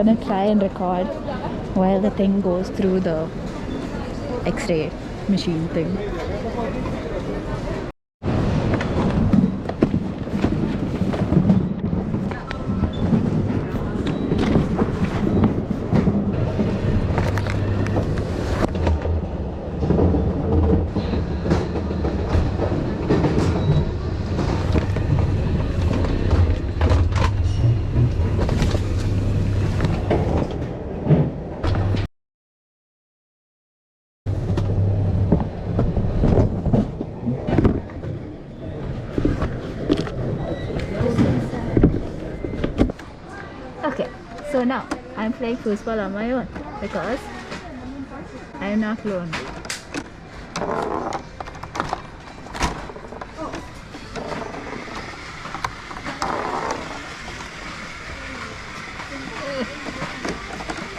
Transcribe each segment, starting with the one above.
gonna try and record while the thing goes through the X-ray machine thing. Okay, so now I'm playing foosball on my own because I'm not alone.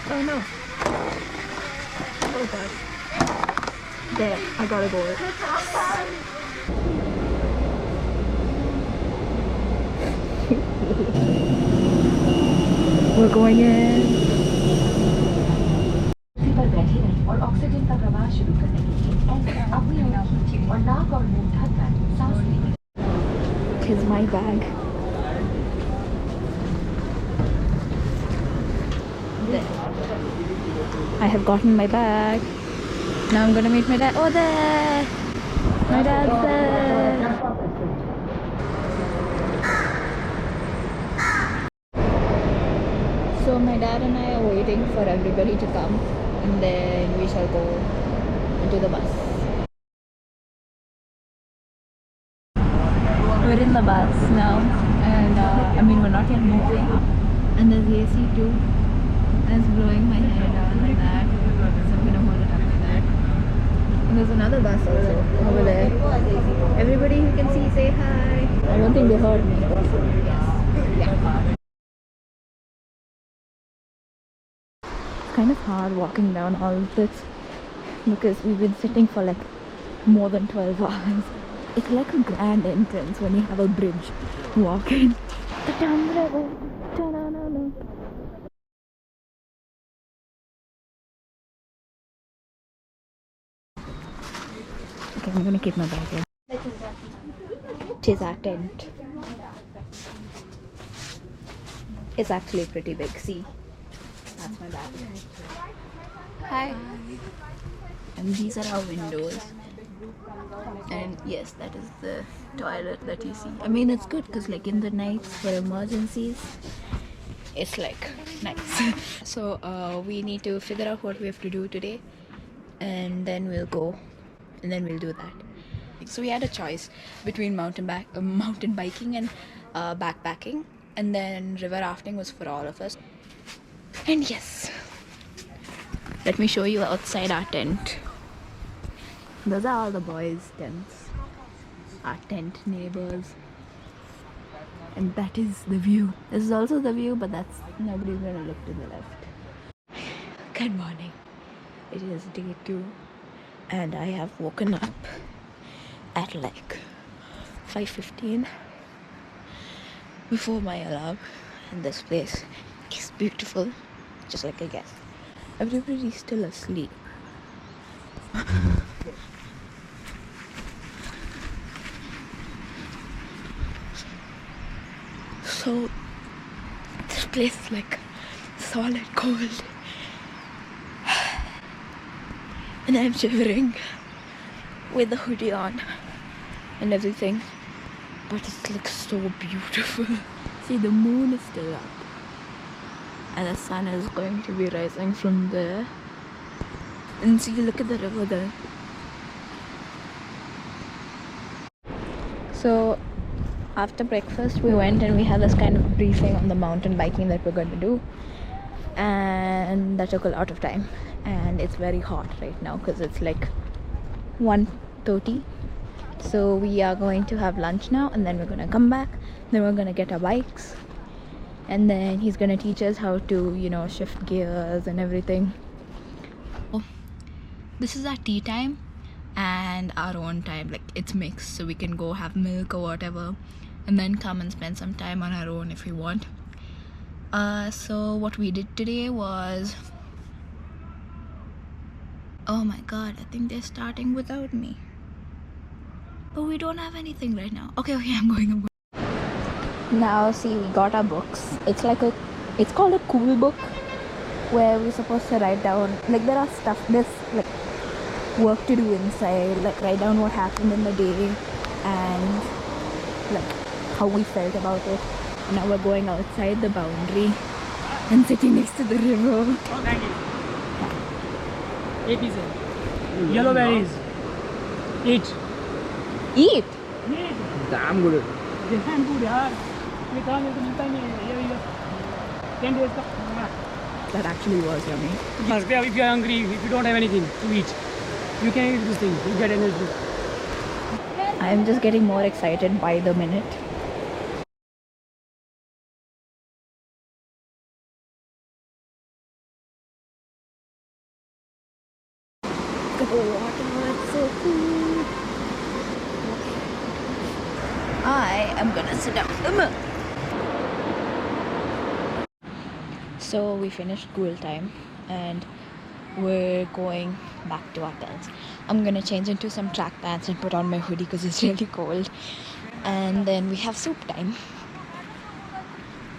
Oh no. Oh god. There, I got a goal. We're going in. पर बैठे रहें और oxygen का प्रवाह शुरू करने के लिए अपनी ओर खींचें और नाक और मुंह ढककर सांस लें. Here's my bag. I have gotten my bag. Now I'm gonna meet my dad. Oh, there! My dad's there. So my dad and I are waiting for everybody to come, and then we shall go into the bus. We're in the bus now, and I mean we're not yet moving, and there's AC too, and it's blowing my hair down like that, so I'm gonna hold it up like that. And there's another bus also over there. Everybody who can see, say hi. I don't think they heard me. Yes. Yeah. Kind of hard walking down all of this because we've been sitting for like more than 12 hours. It's like a grand entrance when you have a bridge walking. Okay, I'm gonna keep my bag here. It is our tent. It's actually pretty big. See? That's my bag. Hi. And these are our windows. And yes, that is the toilet that you see. I mean, it's good because like in the nights for emergencies, it's like nice. So we need to figure out what we have to do today, and then we'll go, and then we'll do that. So we had a choice between mountain biking and backpacking, and then river rafting was for all of us. And yes, let me show you outside our tent. Those are all the boys' tents, our tent neighbors, and that is the view. This is also the view, but that's nobody's gonna look to the left. Good morning. It is day 2, and I have woken up at like 5:15 before my alarm, and this place is beautiful, just like I guess. Everybody's still asleep. So this place is like solid cold, and I'm shivering with the hoodie on and everything, but it's like so beautiful. See, the moon is still up, and the sun is going to be rising from there. And see, look at the river there. So after breakfast we went and we had this kind of briefing on the mountain biking that we're going to do, and that took a lot of time, and it's very hot right now because it's like 1:30. So we are going to have lunch now, and then we're going to come back, then we're going to get our bikes, and then he's going to teach us how to, you know, shift gears and everything. This is our tea time and our own time, like it's mixed, so we can go have milk or whatever and then come and spend some time on our own if we want. So what we did today was, oh my god, I think they're starting without me. But we don't have anything right now. Okay, I'm going. Now see, we got our books. It's called a cool book, where we're supposed to write down, like, there are there's like work to do inside, like write down what happened in the day and like how we felt about it. Now we're going outside the boundary and sitting next to the river. Oh, thank you. APZ. Yellow berries. Eat. Eat? Damn good. Damn good, yaar. ये काम तो मिलता नहीं है ये 10 days का. That actually was yummy. If you are hungry, if you don't have anything to eat, you can eat this thing. You get energy. I'm just getting more excited by the minute. The water is so cool. I am gonna sit down. So we finished school time and we're going back to our tents. I'm gonna change into some track pants and put on my hoodie because it's really cold. And then we have soup time.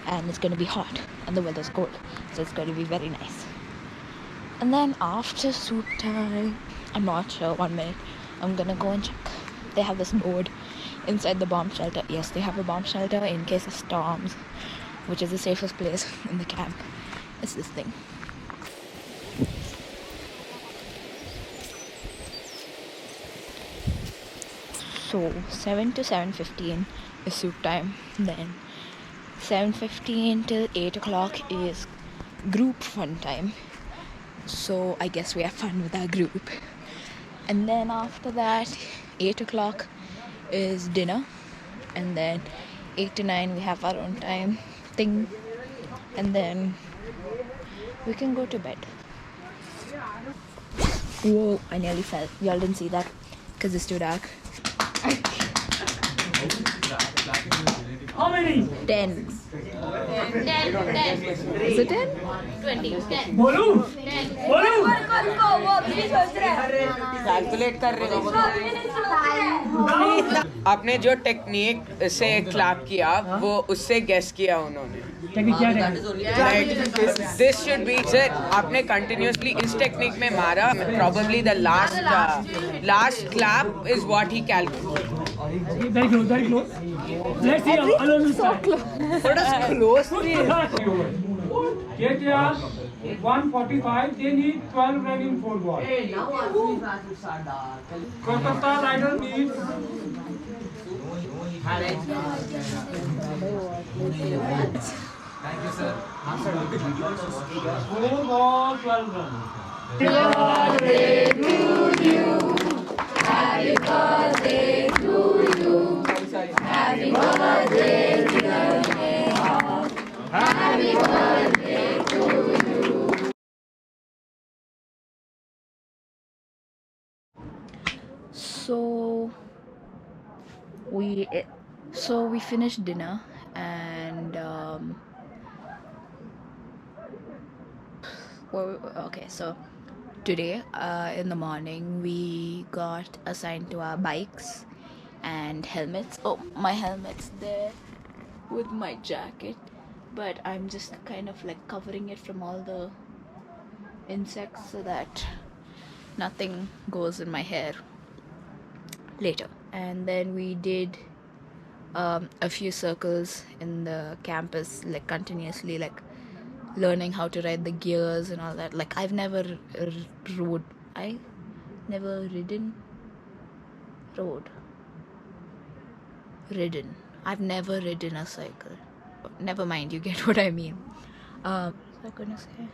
And it's gonna be hot and the weather's cold. So it's gonna be very nice. And then after soup time, I'm not sure, 1 minute, I'm gonna go and check. They have this board inside the bomb shelter. Yes, they have a bomb shelter in case of storms, which is the safest place in the camp. It's this thing. So 7 to 7:15 is soup time. Then 7:15 till 8 o'clock is group fun time. So I guess we have fun with our group. And then after that, 8 o'clock is dinner. And then 8 to 9 we have our own time thing. And then we can go to bed. Whoa, I nearly fell. Y'all didn't see that because it's too dark. How many? 10. 10. Is it 10? 20. 10. Bolu. 10. Bolu. Calculate कर रहे हो आपने जो technique से clap किया वो उससे guess किया उन्होंने टेक्निक क्या है? दिस शुड बी सर आपने कंटिन्यूअसली इस टेक्निक में मारा probably the last clap is what he calculated Very close, very close. Let's see. Alone so close. What is close? KTR 145. They need 12 running 4 balls. Kolkata rider needs. Thank you, sir. 4 balls, 12 runs. Happy birthday to you. Happy birthday to you. Happy birthday, dear Leah. Happy birthday to you. So we finished dinner and okay, so today in the morning we got assigned to our bikes and helmets. Oh, my helmet's there with my jacket, but I'm just kind of like covering it from all the insects so that nothing goes in my hair later. And then we did a few circles in the campus, like continuously, like learning how to ride the gears and all that. Like I've never I've never ridden a cycle. Never mind, you get what I mean. What was I gonna say?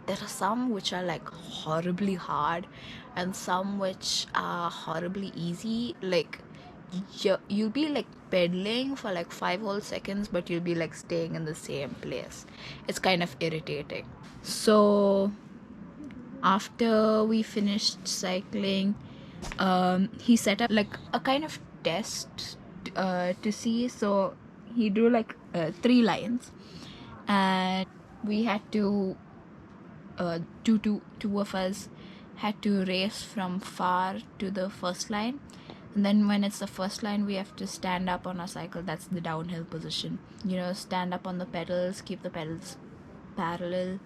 There are some which are like horribly hard and some which are horribly easy. Like you'll be like pedaling for like 5 whole seconds, but you'll be like staying in the same place. It's kind of irritating. So after we finished cycling, he set up like a kind of test to see. So he drew like 3 lines, and we had to two of us had to race from far to the first line, and then when it's the first line we have to stand up on our cycle. That's the downhill position, you know, stand up on the pedals, keep the pedals parallel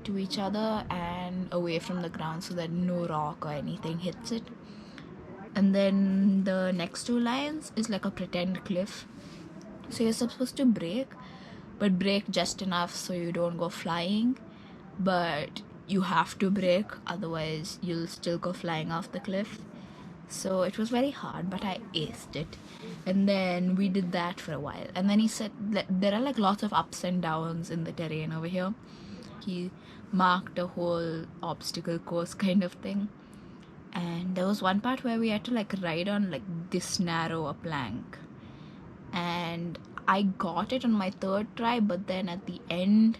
to each other and away from the ground so that no rock or anything hits it. And then the next two lines is like a pretend cliff, so you're supposed to brake, but brake just enough so you don't go flying, but you have to brake, otherwise you'll still go flying off the cliff. So it was very hard, but I aced it. And then we did that for a while, and then he said there are like lots of ups and downs in the terrain over here. He marked a whole obstacle course kind of thing, and there was one part where we had to like ride on like this narrow a plank, and I got it on my third try, but then at the end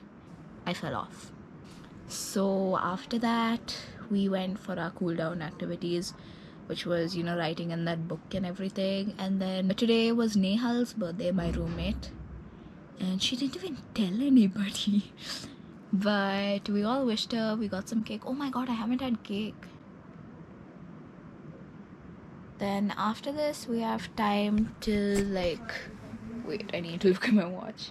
I fell off. So after that we went for our cool down activities, which was, you know, writing in that book and everything. And then today was Nehal's birthday, my roommate, and she didn't even tell anybody. But we all wished her, we got some cake. Oh my god, I haven't had cake. Then after this we have time till like, wait, I need to look at my watch.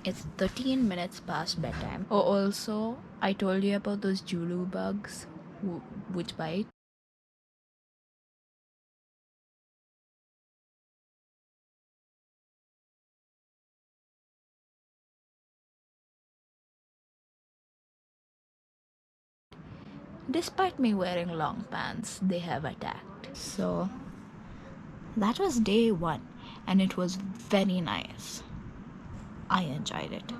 It's 13 minutes past bedtime. Oh, also I told you about those HELOOOO bugs which bite. Despite me wearing long pants, they have attacked. So that was day 1, and it was very nice. I enjoyed it.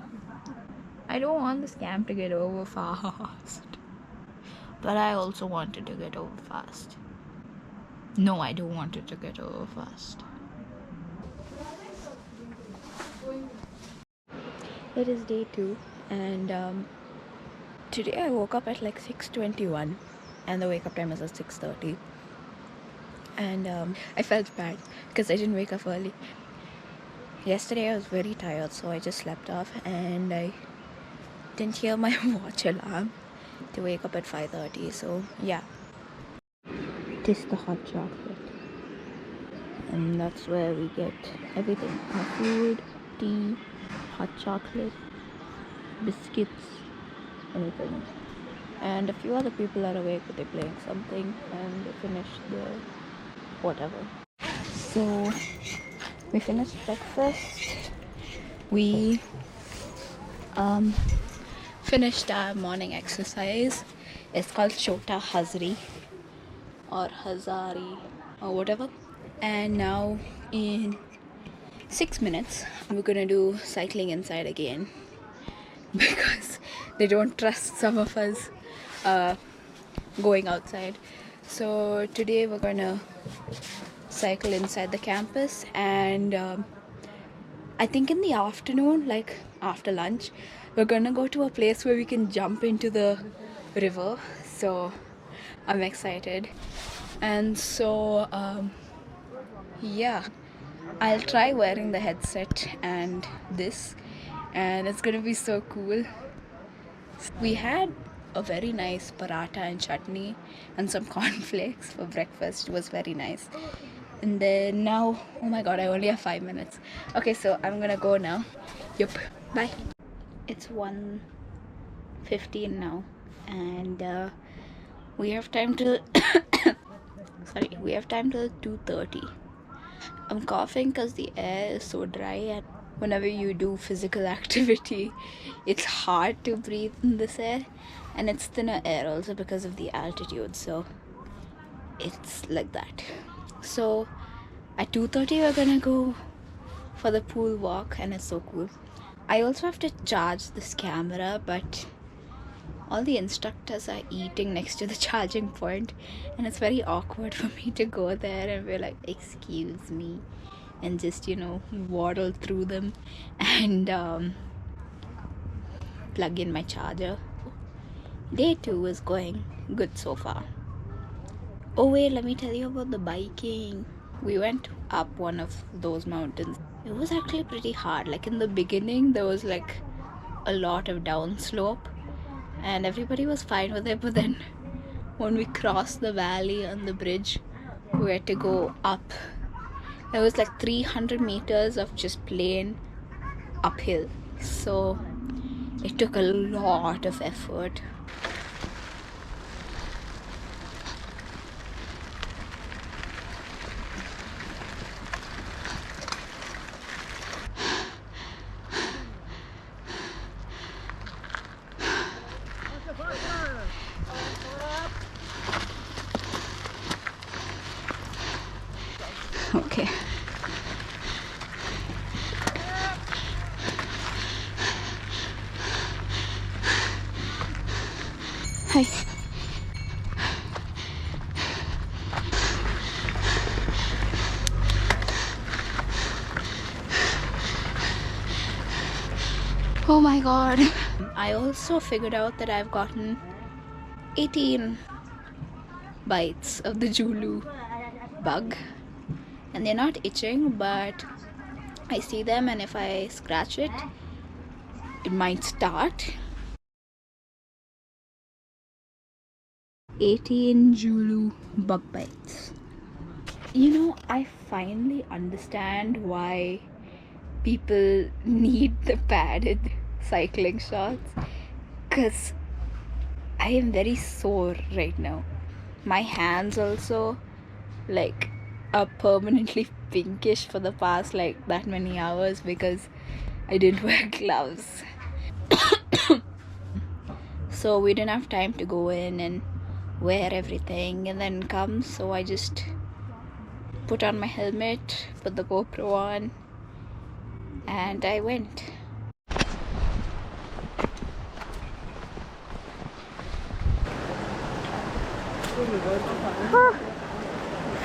I don't want this camp to get over fast, but I also want it to get over fast. No, I don't want it to get over fast. It is day 2, and today I woke up at like 6:21, and the wake up time is at 6:30. And I felt bad because I didn't wake up early. Yesterday I was very tired, so I just slept off, and I didn't hear my watch alarm to wake up at 5:30. So yeah, it is the hot chocolate, and that's where we get everything: our food, tea, hot chocolate, biscuits, anything. And a few other people are awake, but they're playing something, and they finished the whatever. So we finished breakfast. We finished our morning exercise. It's called Chota Hazri or Hazari or whatever. And now in 6 minutes we're gonna do cycling inside again because they don't trust some of us going outside. So today we're gonna cycle inside the campus, and I think in the afternoon, like after lunch, we're gonna go to a place where we can jump into the river. So I'm excited. And so yeah, I'll try wearing the headset and this, and it's gonna be so cool. We had a very nice paratha and chutney and some cornflakes for breakfast. It was very nice. And then now, oh my god, I only have 5 minutes. Okay, so I'm gonna go now. Yup, bye. It's 1:15 now, and we have time till sorry, we have time till 2:30. I'm coughing because the air is so dry, and whenever you do physical activity, it's hard to breathe in this air, and it's thinner air also because of the altitude, so it's like that. So at 2:30 we're gonna go for the pool walk, and it's so cool. I also have to charge this camera, but all the instructors are eating next to the charging point, and it's very awkward for me to go there and be like, excuse me, and just, you know, waddle through them and plug in my charger. Day 2 is going good so far. Oh wait, let me tell you about the biking. we went up one of those mountains. It was actually pretty hard. Like in the beginning, there was like a lot of downslope, and everybody was fine with it. But then, when we crossed the valley on the bridge, we had to go up. It was like 300 meters of just plain uphill. So it took a lot of effort. Okay. Hi. Oh my god. I also figured out that I've gotten 18 bites of the HELOOOO bug. And they're not itching, but I see them, and if I scratch it, it might start. 18 HELOOOO bug bites. You know, I finally understand why people need the padded cycling shorts, because I am very sore right now. My hands also like are permanently pinkish for the past like that many hours because I didn't wear gloves. So we didn't have time to go in and wear everything and then come, so I just put on my helmet, put the GoPro on, and I went.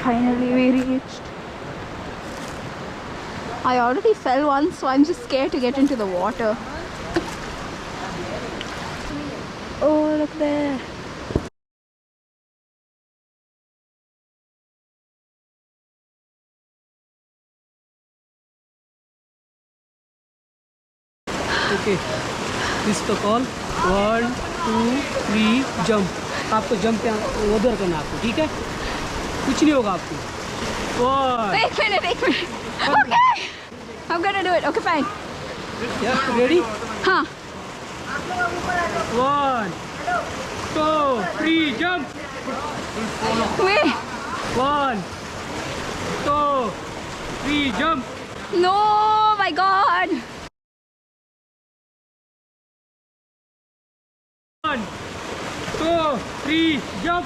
Finally we reached. I already fell once, so I'm just scared to get into the water. Oh, look there. Okay, this is the call. 1 2 3 jump. आपको jump उधर करना आपको, ठीक है? कुछ नहीं होगा आपको. Wait a minute. Okay, I'm gonna do it. Okay, fine. Yeah, ready? Huh. 1 2 3 jump. Wait. 1 2 3 jump. No, my God. 1 2 3 jump.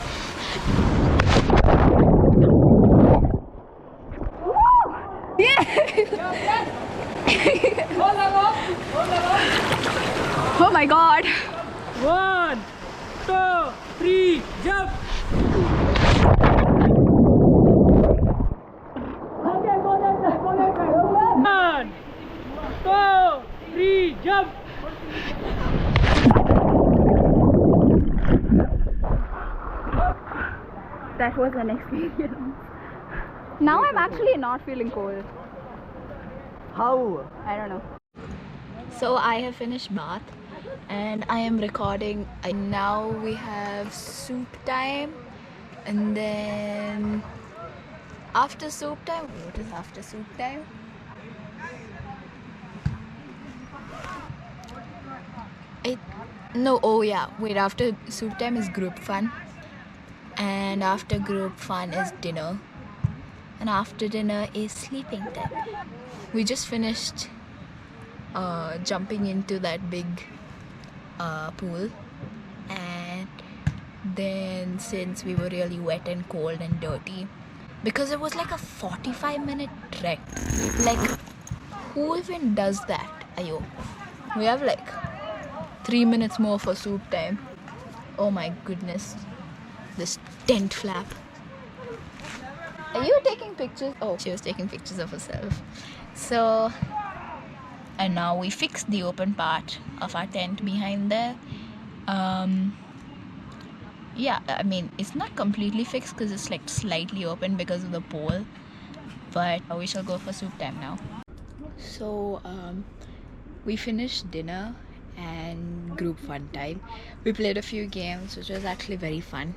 Oh my God. 1 2 3 jump. One, two, three, jump. That was an experience. Now I'm actually not feeling cold. How? I don't know. So I have finished bath and I am recording. Now we have soup time, and then after soup time, what is after soup time? After soup time is group fun, and after group fun is dinner, and after dinner is sleeping time. We just finished jumping into that big pool, and then since we were really wet and cold and dirty, because it was like a 45-minute trek, like who even does that? Ayo, we have like 3 minutes more for soup time. Oh my goodness, this tent flap. Are you taking pictures? Oh, she was taking pictures of herself. So, and now we fixed the open part of our tent behind there. Yeah, I mean, it's not completely fixed because it's like slightly open because of the pole, But we shall go for soup time now. So we finished dinner and group fun time. We played a few games, which was actually very fun.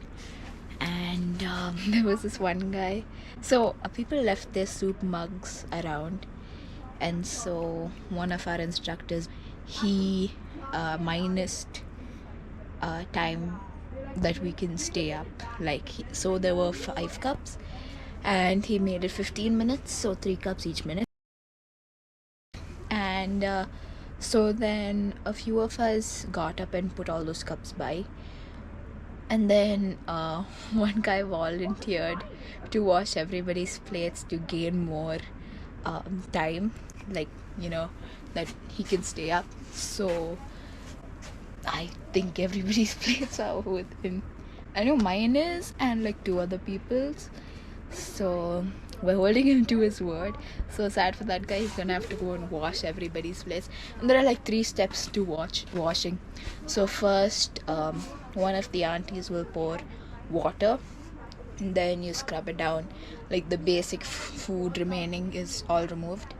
And there was this one guy. So people left their soup mugs around, and so one of our instructors, he minused time that we can stay up. So there were 5 cups, and he made it 15 minutes, so 3 cups each minute. And so then a few of us got up and put all those cups by, and then one guy volunteered to wash everybody's plates to gain more time, that he can stay up. So I think everybody's plates are within, I know mine is, and like 2 other people's. So we're holding him to his word. So sad for that guy. He's gonna have to go and wash everybody's plates. And there are like 3 steps to washing. So first, one of the aunties will pour water, and then you scrub it down. Like the basic food remaining is all removed.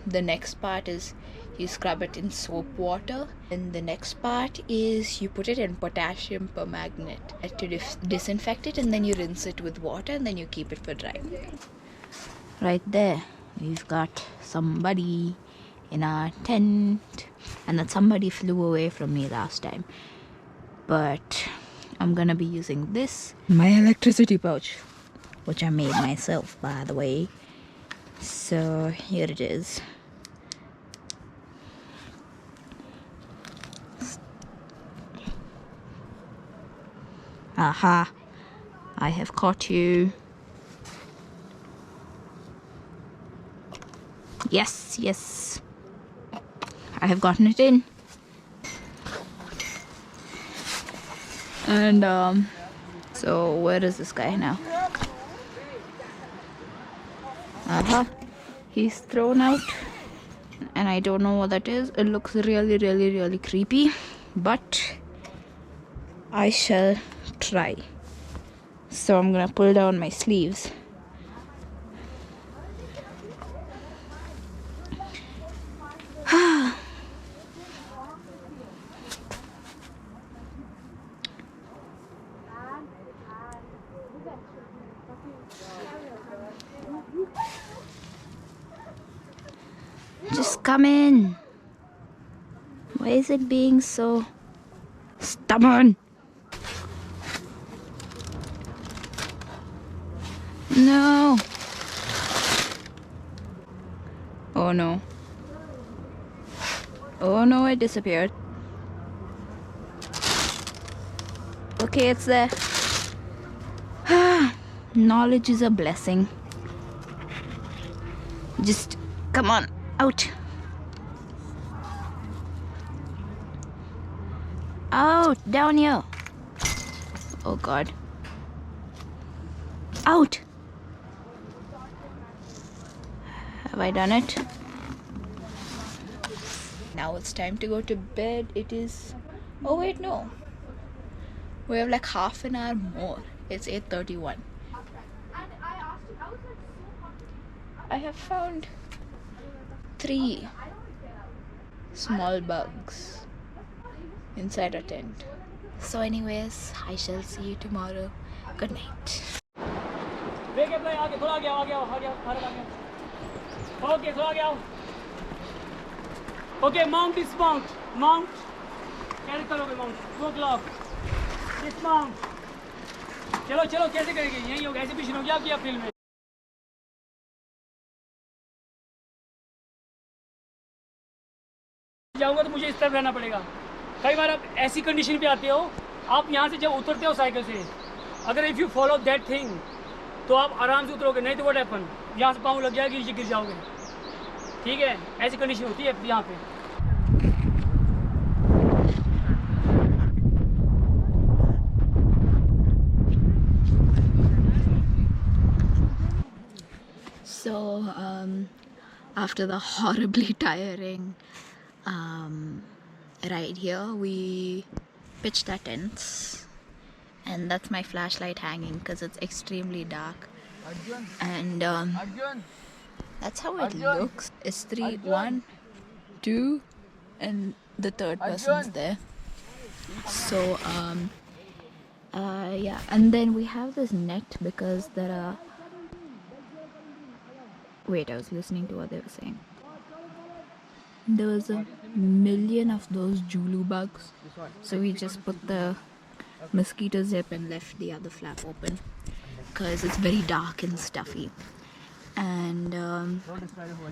The next part is you scrub it in soap water, and the next part is you put it in potassium permanganate to disinfect it, and then you rinse it with water, and then you keep it for drying. Right there, we've got somebody in our tent, and that somebody flew away from me last time. But I'm gonna be using this, my electricity pouch, which I made myself, by the way. So here it is. Aha, I have caught you. Yes, I have gotten it in. And so where is this guy now? Aha, he's thrown out, and I don't know what that is. It looks really creepy, but I shall try. So I'm gonna pull down my sleeves. Just come in. Why is it being so stubborn? No. Oh no. Oh no, it disappeared. Okay, it's there. Knowledge is a blessing. Just come on, out. Out, down here. Oh God. Out. Have I done it? Now it's time to go to bed. It is... Oh wait, no. We have like half an hour more. It's 8:31. I have found 3 small bugs inside a tent. So anyways, I shall see you tomorrow. Good night. Okay, mount, dismount. Mount. कैसे करोगे mount? 2 o'clock. Dismount. चलो चलो कैसे करेंगे? यही होगा, ऐसे भी शुरू हो गया आपकी फिल्म में. जाऊंगा तो मुझे इस तरफ रहना पड़ेगा. कई बार आप ऐसी कंडीशन पे आते हो, आप यहाँ से जब उतरते हो साइकिल से, अगर if you follow that thing, तो आप आराम से उतरोगे. नहीं तो व्हाट हैपन, यहाँ से पाँव लग जाएगी, नीचे गिर जाओगे. ठीक है, ऐसी कंडीशन होती है यहाँ पे. So after the horribly tiring ride here, we pitched our tents, and that's my flashlight hanging because it's extremely dark. And that's how it looks. It's 3, 1, 2, and the third person's there. So yeah, and then we have this net because there are. Wait, I was listening to what they were saying. There was a million of those Julu bugs, so we just put the mosquito zip and left the other flap open because it's very dark and stuffy. And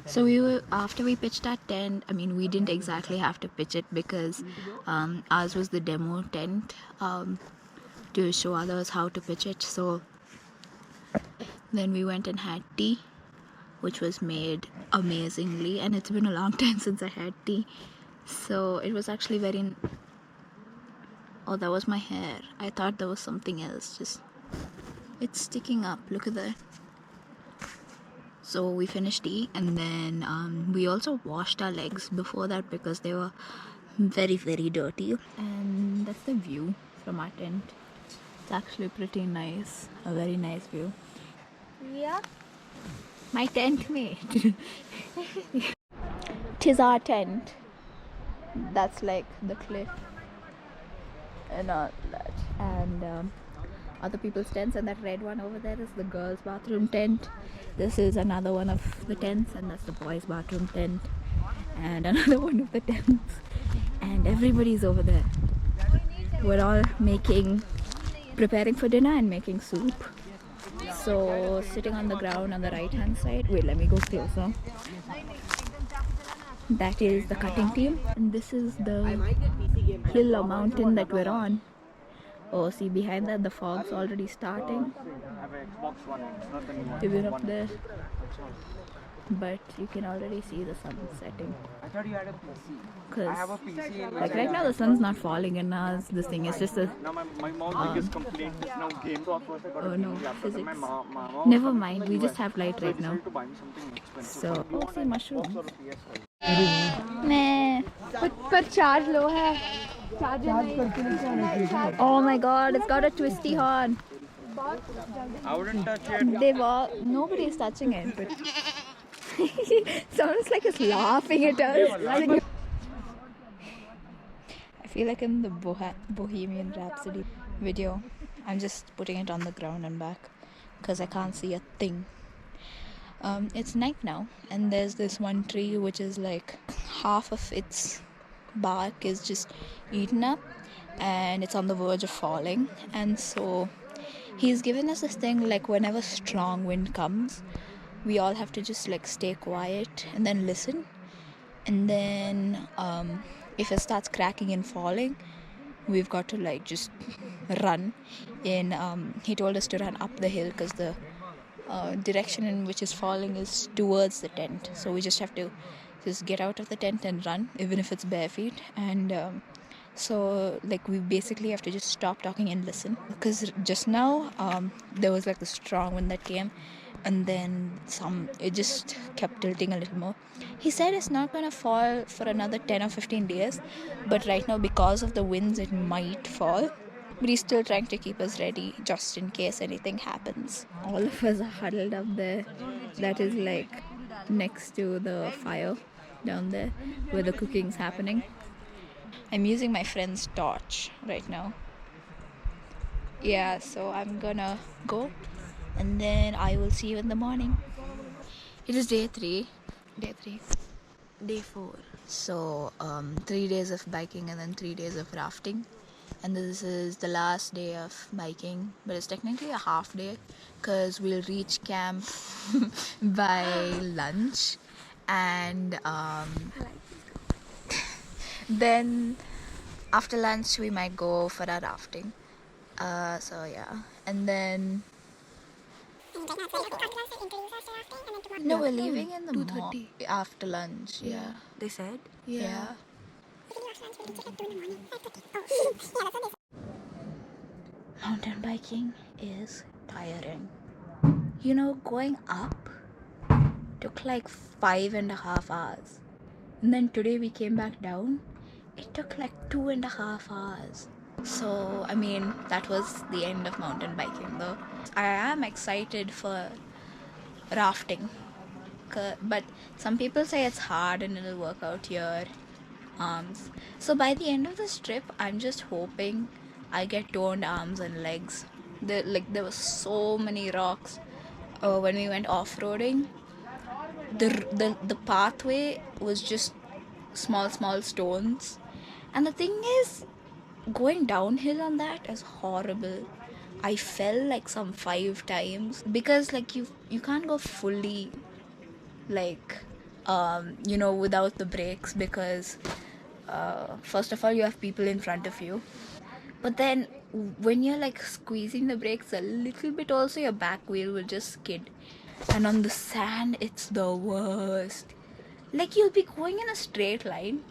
so we were, after we pitched our tent, I mean, we didn't exactly have to pitch it because ours was the demo tent to show others how to pitch it. So then we went and had tea, which was made amazingly, and it's been a long time since I had tea, so it was actually very. Oh, that was my hair. I thought there was something else. Just, it's sticking up. Look at that. So we finished tea, and then we also washed our legs before that because they were very, very dirty. And that's the view from our tent. It's actually pretty nice. A very nice view. Yeah. My tent mate. Tis our tent. That's like the cliff and all that. And other people's tents, and that red one over there is the girls' bathroom tent. This is another one of the tents, and that's the boys' bathroom tent. And another one of the tents. And everybody's over there. We're all preparing for dinner and making soup. So sitting on the ground on the right hand side, wait, let me go closer. That is the cutting team, and this is the hill or mountain that we're on. Oh, see behind that the fog's already starting. Even up there, but you can already see the sun setting. I thought you had a PC. Cause I have a PC in my like right now the sun's not falling, and now this thing is just a. Now my mom's biggest complaint is now games. So first I got Oh a no, laptop. physics. My mom. Never mind, we just have light right now. To buy me something expensive. So, oh, see mushrooms. Sort of PS5. Nah. पर charge लो है charge Oh my god, it's got a twisty horn. I wouldn't touch it. They've all, nobody is touching it, but sounds like it's laughing at us. I feel like in the Bohemian Rhapsody video. I'm just putting it on the ground and back because I can't see a thing. It's night now, and there's this one tree which is like half of its bark is just eaten up, and it's on the verge of falling. And so he's given us this thing, like whenever strong wind comes, we all have to just like stay quiet and then listen. And then if it starts cracking and falling, we've got to like just run in. He told us to run up the hill because the direction in which is falling is towards the tent, so we just have to just get out of the tent and run, even if it's bare feet. And so like we basically have to just stop talking and listen, because just now there was like the strong wind that came, and then it just kept tilting a little more. He said it's not going to fall for another 10 or 15 days, but right now because of the winds it might fall. But he's still trying to keep us ready just in case anything happens. All of us are huddled up there. That is like next to the fire down there where the cooking's happening. I'm using my friend's torch right now. Yeah, so I'm gonna go and then I will see you in the morning. It is day 4. So 3 days of biking and then 3 days of rafting. And this is the last day of biking, but it's technically a half day because we'll reach camp by lunch, and then after lunch we might go for our rafting. So yeah, and then no, we're leaving in the morning after lunch. Yeah, they said yeah. Mountain biking is tiring. You know, going up took like 5.5 hours. And then today we came back down. It took like 2.5 hours. So, I mean, that was the end of mountain biking though. I am excited for rafting, but some people say it's hard and it'll work out your arms. So by the end of this trip, I'm just hoping I get toned arms and legs. There were so many rocks when we went off-roading. The pathway was just small stones, and the thing is, going downhill on that is horrible. I fell like some 5 times because like you can't go fully like without the brakes, because first of all you have people in front of you, but then when you're like squeezing the brakes a little bit also, your back wheel will just skid. And on the sand, it's the worst. Like, you'll be going in a straight line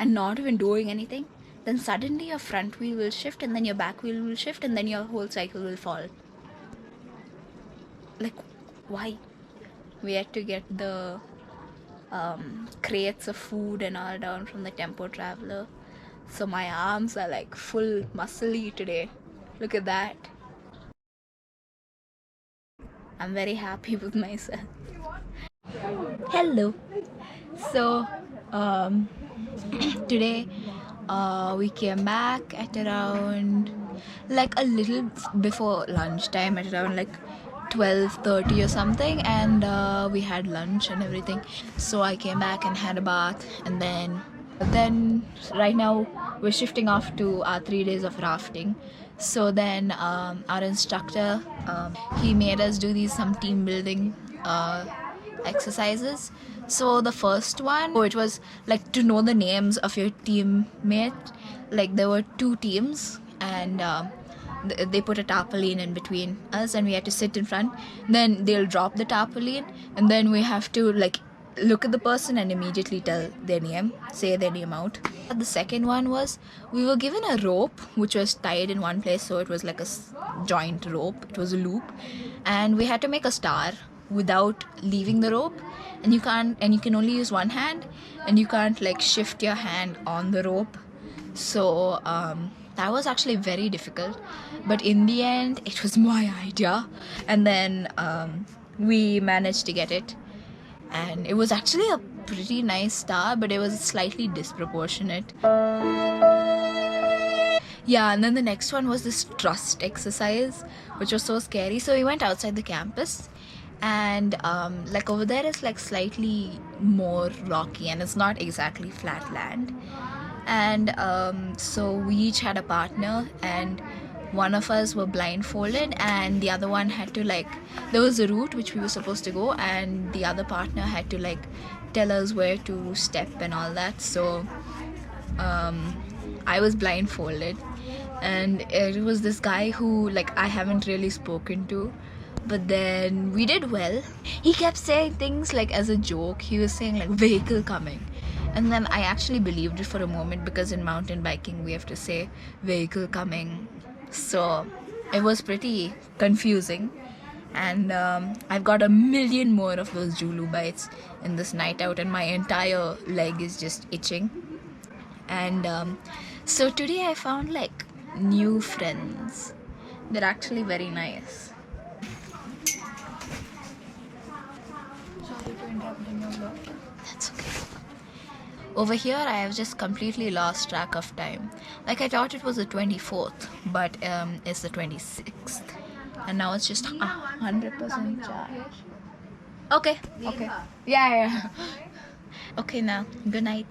and not even doing anything, then suddenly your front wheel will shift, and then your back wheel will shift, and then your whole cycle will fall. Like, why? We had to get the crates of food and all down from the tempo traveler, so my arms are like full muscly today. Look at that. I'm very happy with myself. Hello. So today we came back at around like a little before lunchtime, at around like 12:30 or something, and we had lunch and everything. So I came back and had a bath, and then right now we're shifting off to our 3 days of rafting. So then our instructor, he made us do some team building exercises. So the first one, it was like to know the names of your teammate. Like there were 2 teams, and they put a tarpaulin in between us, and we had to sit in front. Then they'll drop the tarpaulin, and then we have to like look at the person and immediately tell their name, say their name out. The second one was, we were given a rope which was tied in one place, so it was like a joint rope, it was a loop, and we had to make a star without leaving the rope, and you can only use one hand, and you can't like shift your hand on the rope. So that was actually very difficult, but in the end it was my idea, and then we managed to get it. And it was actually a pretty nice star, but it was slightly disproportionate. Yeah, and then the next one was this thrust exercise, which was so scary. So we went outside the campus, and like over there is like slightly more rocky, and it's not exactly flat land. And so we each had a partner, and one of us were blindfolded, and the other one had to like, there was a route which we were supposed to go, and the other partner had to like tell us where to step and all that. So I was blindfolded, and it was this guy who like I haven't really spoken to, but then we did well. He kept saying things like as a joke. He was saying like vehicle coming, and then I actually believed it for a moment, because in mountain biking we have to say vehicle coming. So it was pretty confusing, and I've got a million more of those Julu bites in this night out, and my entire leg is just itching. And so today I found like new friends. They're actually very nice. Sorry to interrupt in your vlog. That's okay. Over here I have just completely lost track of time. Like I thought it was the 24th, but it's the 26th, and now it's just 100% charged. Okay. Yeah. Okay, now good night.